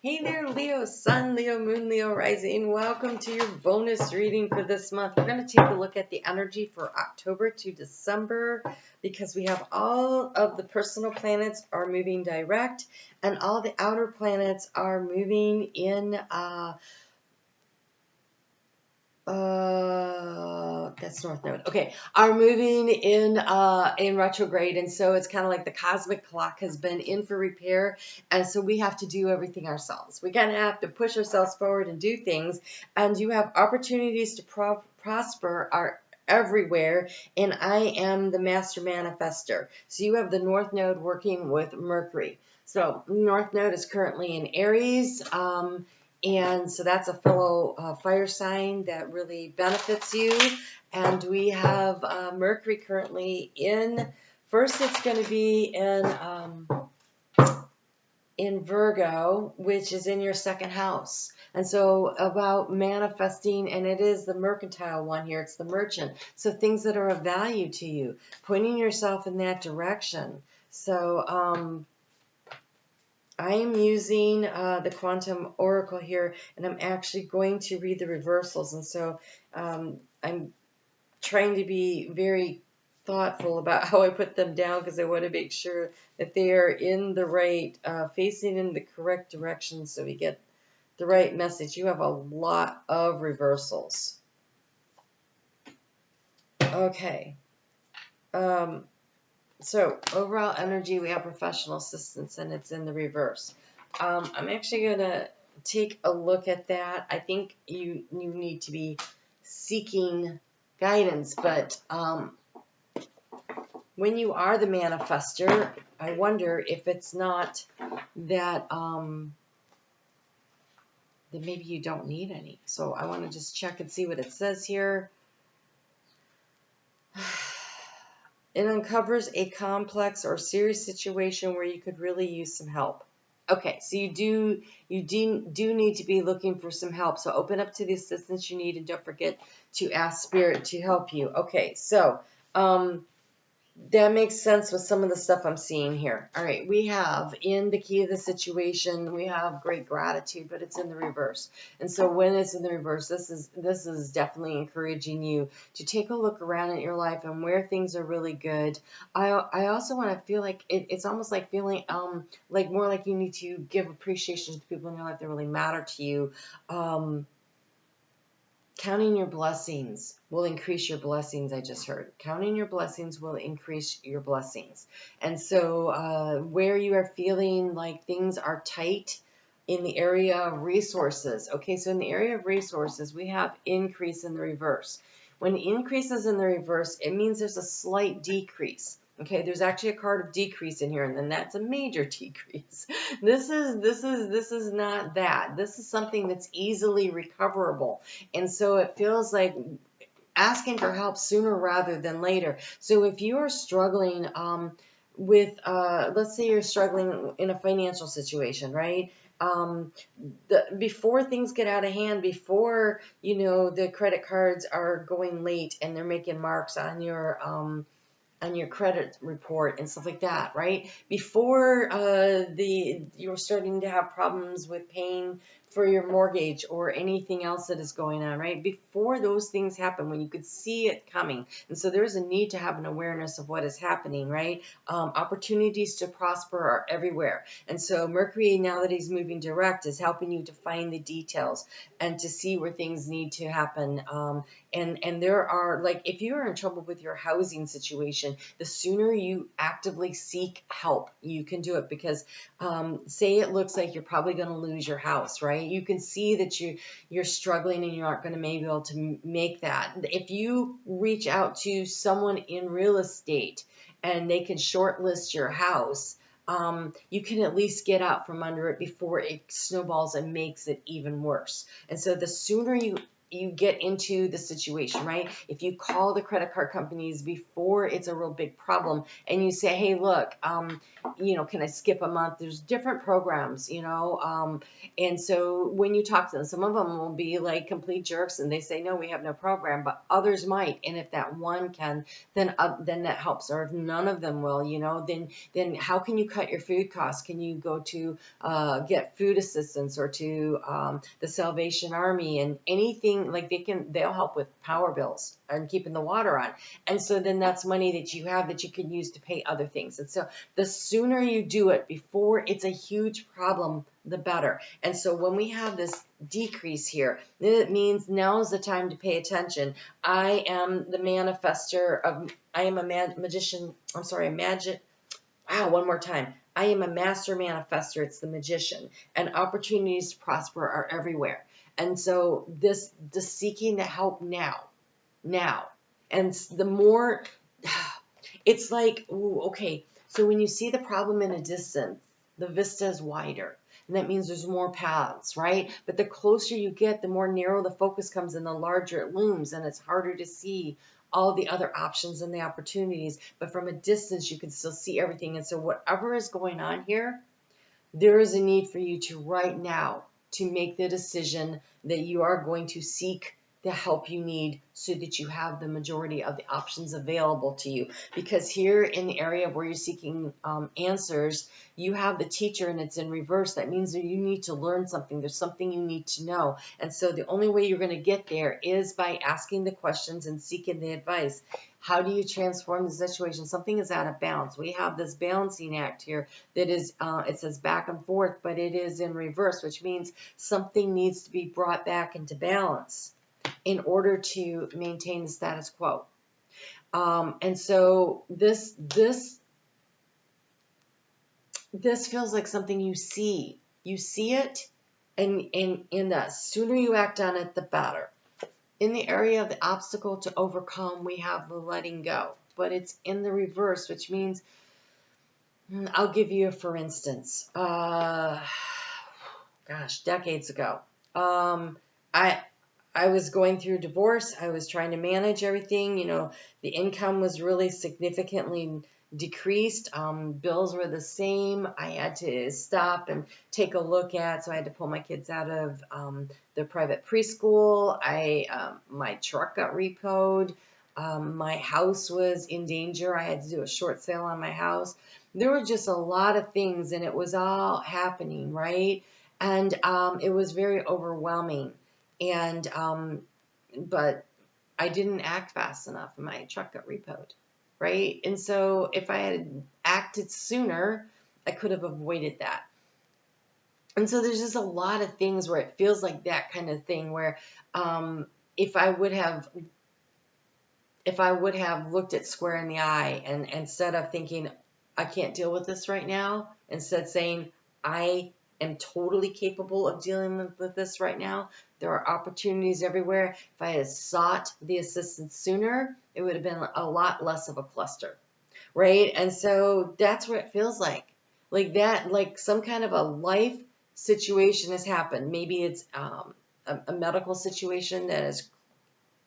Hey there, Leo Sun, Leo Moon, Leo Rising. Welcome to your bonus reading for this month. We're going to take a look at the energy for October to December because we have all of the personal planets are moving direct and all the outer planets are moving in that's North Node. Okay, are moving in retrograde, and so it's kind of like the cosmic clock has been in for repair, and so we have to do everything ourselves. We kind of have to push ourselves forward and do things, and you have opportunities to prosper are everywhere, and I am the master manifester. So you have the North Node working with Mercury. So North Node is currently in Aries. And so that's a fellow fire sign that really benefits you. And we have Mercury currently first it's going to be in Virgo, which is in your second house. And so about manifesting, and it is the mercantile one here, it's the merchant. So things that are of value to you, pointing yourself in that direction. So, I am using the Quantum Oracle here, and I'm actually going to read the reversals. And so I'm trying to be very thoughtful about how I put them down because I want to make sure that they are in the right, facing in the correct direction so we get the right message. You have a lot of reversals. Okay. So overall energy, we have professional assistance, and it's in the reverse. I'm actually going to take a look at that. I think you need to be seeking guidance, but when you are the manifester, I wonder if it's not that that maybe you don't need any. So I want to just check and see what it says here. It uncovers a complex or serious situation where you could really use some help. Okay, so you do need to be looking for some help. So open up to the assistance you need, and don't forget to ask Spirit to help you. Okay, so that makes sense with some of the stuff I'm seeing here. All right, we have in the key of the situation, we have great gratitude, but it's in the reverse. And so when it's in the reverse, this is definitely encouraging you to take a look around at your life and where things are really good. I also want to feel like it's almost like feeling like more like you need to give appreciation to people in your life that really matter to you. Counting your blessings will increase your blessings, I just heard. Counting your blessings will increase your blessings. And so where you are feeling like things are tight in the area of resources. Okay, so in the area of resources, we have increase in the reverse. When increase is in the reverse, it means there's a slight decrease. Okay, there's actually a card of decrease in here, and then that's a major decrease. This is not that. This is something that's easily recoverable. And so it feels like asking for help sooner rather than later. So if you are struggling with, let's say you're struggling in a financial situation, right? Before things get out of hand, before, the credit cards are going late and they're making marks on your credit report and stuff like that, right? Before you're starting to have problems with paying for your mortgage or anything else that is going on, right? Before those things happen, when you could see it coming. And so there's a need to have an awareness of what is happening, right? Opportunities to prosper are everywhere. And so Mercury, now that he's moving direct, is helping you to find the details and to see where things need to happen. And there are, like, if you are in trouble with your housing situation, the sooner you actively seek help, you can do it. Because say it looks like you're probably going to lose your house, right? You can see that you're struggling and you aren't going to maybe be able to make that. If you reach out to someone in real estate and they can shortlist your house, you can at least get out from under it before it snowballs and makes it even worse. And so the sooner you you get into the situation, right? If you call the credit card companies before it's a real big problem and you say, hey, look, can I skip a month? There's different programs, and so when you talk to them, some of them will be like complete jerks and they say, no, we have no program, but others might. And if that one can, then that helps. Or if none of them will, then how can you cut your food costs? Can you go to get food assistance or to the Salvation Army and anything like they'll help with power bills and keeping the water on. And so then that's money that you have that you can use to pay other things. And so the sooner you do it before it's a huge problem, the better. And so when we have this decrease here, it means now is the time to pay attention. I am a magician. I'm sorry, wow, one more time. I am a master manifester. It's the magician. And opportunities to prosper are everywhere. And so the seeking the help now. And the more, it's like, ooh, okay. So when you see the problem in a distance, the vista is wider. And that means there's more paths, right? But the closer you get, the more narrow the focus comes and the larger it looms. And it's harder to see all the other options and the opportunities, but from a distance you can still see everything. And so whatever is going on here, there is a need for you to right now to make the decision that you are going to seek the help you need so that you have the majority of the options available to you. Because here in the area where you're seeking answers, you have the teacher and it's in reverse. That means that you need to learn something. There's something you need to know. And so the only way you're going to get there is by asking the questions and seeking the advice. How do you transform the situation? Something is out of balance. We have this balancing act here that is, it says back and forth, but it is in reverse, which means something needs to be brought back into balance in order to maintain the status quo. And so this feels like something you see. You see it, and the sooner you act on it, the better. In the area of the obstacle to overcome, we have the letting go. But it's in the reverse, which means, I'll give you a for instance. Decades ago. I was going through a divorce. I was trying to manage everything. The income was really significantly decreased. Bills were the same. I had to stop and take a look at, so I had to pull my kids out of the private preschool. My truck got repoed. My house was in danger. I had to do a short sale on my house. There were just a lot of things, and it was all happening, right? And it was very overwhelming. And but I didn't act fast enough, and my truck got repoed, right? And so if I had acted sooner, I could have avoided that. And so there's just a lot of things where it feels like that kind of thing where if I would have looked it square in the eye and instead of thinking, I can't deal with this right now, instead saying, I am totally capable of dealing with this right now. There are opportunities everywhere. If I had sought the assistance sooner, it would have been a lot less of a cluster, right? And so that's what it feels like that, like some kind of a life situation has happened. Maybe it's a medical situation that has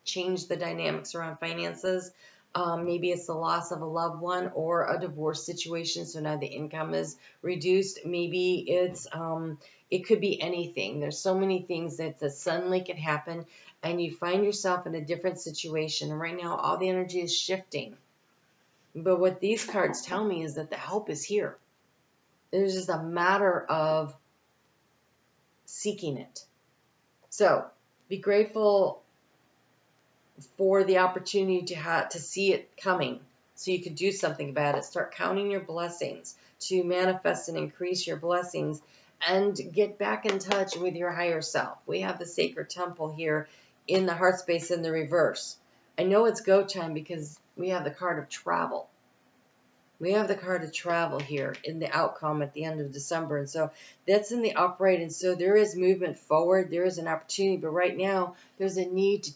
changed the dynamics around finances. Maybe it's the loss of a loved one or a divorce situation, so now the income is reduced. Maybe it's it could be anything. There's so many things that suddenly can happen, and you find yourself in a different situation. And right now, all the energy is shifting. But what these cards tell me is that the help is here. It's just a matter of seeking it. So be grateful for the opportunity to see it coming so you could do something about it. Start counting your blessings to manifest and increase your blessings and get back in touch with your higher self. We have the sacred temple here in the heart space in the reverse. I know it's go time because we have the card of travel. We have the card of travel here in the outcome at the end of December. And so that's in the upright. And so there is movement forward. There is an opportunity. But right now, there's a need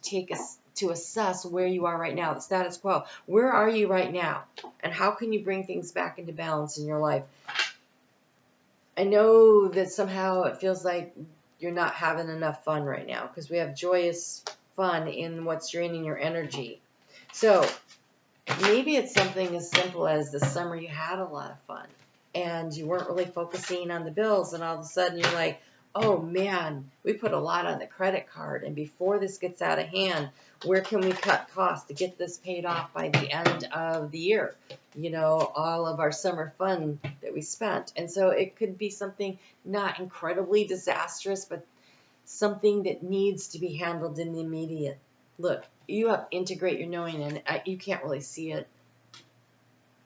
to assess where you are right now, the status quo. Where are you right now? And how can you bring things back into balance in your life? I know that somehow it feels like you're not having enough fun right now because we have joyous fun in what's draining your energy. So maybe it's something as simple as this summer you had a lot of fun and you weren't really focusing on the bills, and all of a sudden you're like, oh man, we put a lot on the credit card, and before this gets out of hand, where can we cut costs to get this paid off by the end of the year? You know, all of our summer fun that we spent. And so it could be something not incredibly disastrous, but something that needs to be handled in the immediate. Look, you have integrate your knowing, and you can't really see it.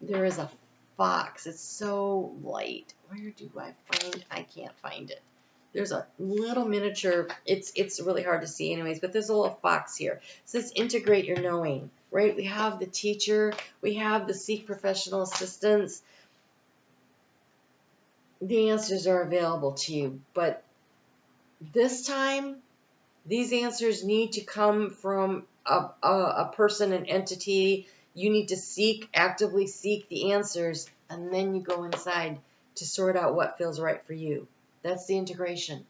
There is a fox. It's so light. Where do I find? I can't find it. There's a little miniature. It's really hard to see anyways, but there's a little fox here. It says integrate your knowing, right? We have the teacher. We have the seek professional assistance. The answers are available to you, but this time, these answers need to come from a person, an entity. You need to actively seek the answers, and then you go inside to sort out what feels right for you. That's the integration,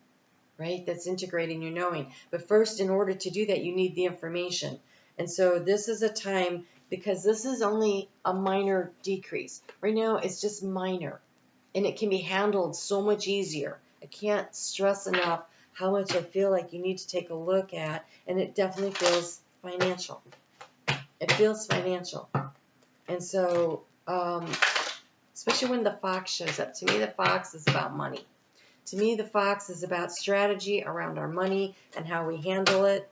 right? That's integrating your knowing. But first, in order to do that, you need the information. And so this is a time, because this is only a minor decrease. Right now, it's just minor, and it can be handled so much easier. I can't stress enough how much I feel like you need to take a look at, and it definitely feels financial. It feels financial. And so, especially when the fox shows up. To me, the fox is about money. To me, the fox is about strategy around our money and how we handle it,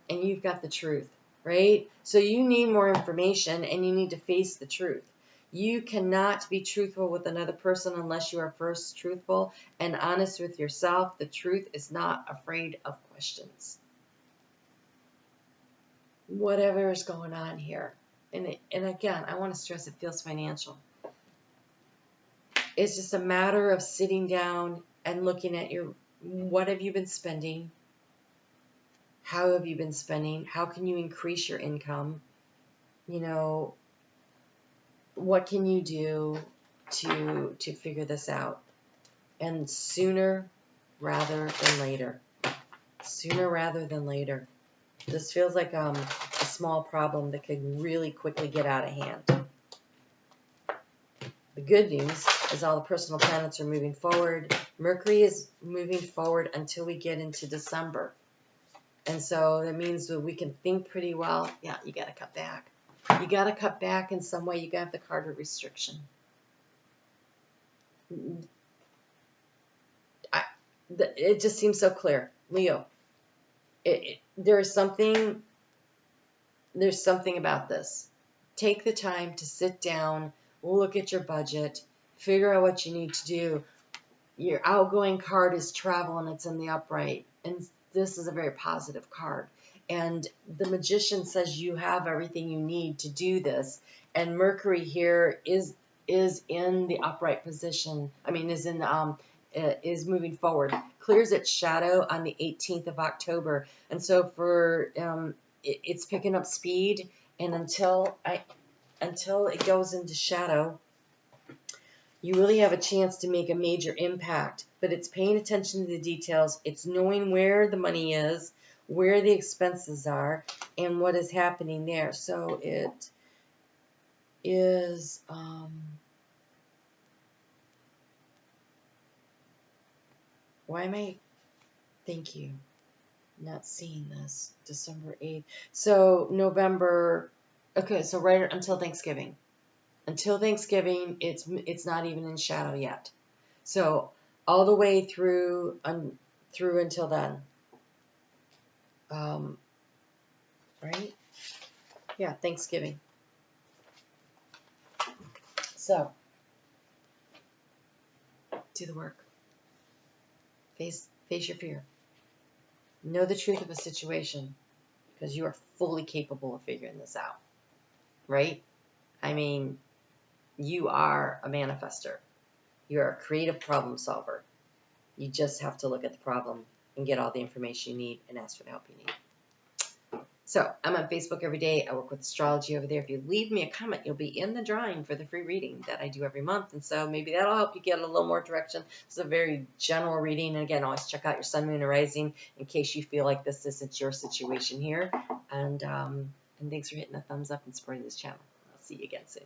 and you've got the truth, right? So you need more information, and you need to face the truth. You cannot be truthful with another person unless you are first truthful and honest with yourself. The truth is not afraid of questions. Whatever is going on here. And again, I want to stress it feels financial. It's just a matter of sitting down and looking at what have you been spending? How have you been spending? How can you increase your income? You know, what can you do to figure this out? And sooner rather than later. Sooner rather than later. This feels like a small problem that could really quickly get out of hand. The good news is all the personal planets are moving forward. Mercury is moving forward until we get into December. And so that means that we can think pretty well. Yeah, you got to cut back. You got to cut back in some way. You got to have the card of restriction. It just seems so clear. Leo, there's something about this. Take the time to sit down, look at your budget, figure out what you need to do. Your outgoing card is travel, and it's in the upright. And this is a very positive card. And the Magician says you have everything you need to do this. And Mercury here is in the upright position. I mean, is moving forward. Clears its shadow on the 18th of October. And so it's picking up speed. And until it goes into shadow, you really have a chance to make a major impact. But it's paying attention to the details. It's knowing where the money is, where the expenses are, and what is happening there. So it is why am I thank you not seeing this? December 8th. So November, okay, so right until Thanksgiving. Until Thanksgiving, it's not even in shadow yet. So all the way through until then. Right? Yeah, Thanksgiving. So do the work. Face your fear. Know the truth of a situation, because you are fully capable of figuring this out. Right? I mean, you are a manifester. You're a creative problem solver. You just have to look at the problem and get all the information you need and ask for the help you need. So I'm on Facebook every day. I work with astrology over there. If you leave me a comment, you'll be in the drawing for the free reading that I do every month. And so maybe that'll help you get a little more direction. It's a very general reading. And again, always check out your sun, moon, and rising in case you feel like this isn't your situation here. And thanks for hitting the thumbs up and supporting this channel. I'll see you again soon.